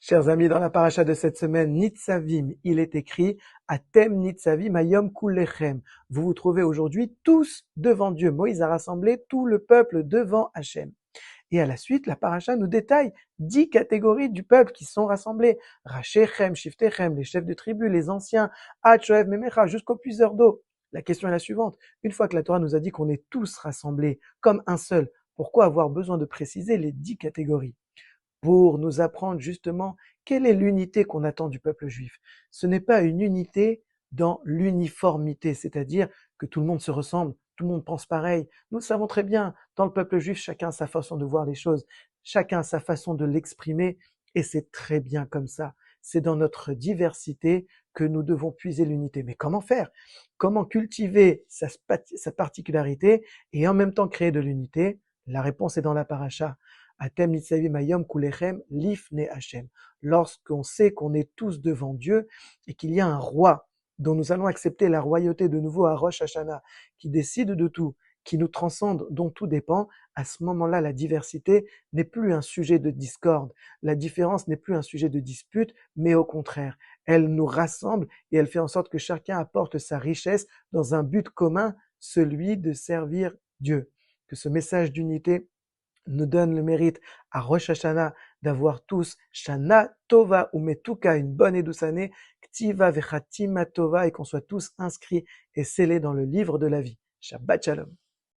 Chers amis, dans la paracha de cette semaine, Nitzavim, il est écrit Atem Nitzavim Hayom Kullechem. Vous vous trouvez aujourd'hui tous devant Dieu. Moïse a rassemblé tout le peuple devant Hachem. Et à la suite, la paracha nous détaille 10 catégories du peuple qui sont rassemblées. Rachechem, Shiftechem, les chefs de tribu, les anciens, Hachoev, Memecha, jusqu'au puiseur d'eau. La question est la suivante. Une fois que la Torah nous a dit qu'on est tous rassemblés comme un seul, pourquoi avoir besoin de préciser les 10 catégories? Pour nous apprendre justement quelle est l'unité qu'on attend du peuple juif. Ce n'est pas une unité dans l'uniformité, c'est-à-dire que tout le monde se ressemble, tout le monde pense pareil. Nous le savons très bien, dans le peuple juif, chacun a sa façon de voir les choses, chacun a sa façon de l'exprimer, et c'est très bien comme ça. C'est dans notre diversité que nous devons puiser l'unité. Mais comment faire? Comment cultiver sa particularité et en même temps créer de l'unité? La réponse est dans la paracha. Atem nitzavim hayom kulechem lifnei Hashem. Lorsqu'on sait qu'on est tous devant Dieu et qu'il y a un roi dont nous allons accepter la royauté de nouveau à Rosh Hashanah, qui décide de tout, qui nous transcende, dont tout dépend, à ce moment-là, la diversité n'est plus un sujet de discorde. La différence n'est plus un sujet de dispute, mais au contraire, elle nous rassemble et elle fait en sorte que chacun apporte sa richesse dans un but commun, celui de servir Dieu. Que ce message d'unité nous donne le mérite à Rosh Hashanah d'avoir tous Shana Tova ou Metuka, une bonne et douce année, Ktiva Vechatima Tova, et qu'on soit tous inscrits et scellés dans le livre de la vie. Shabbat Shalom.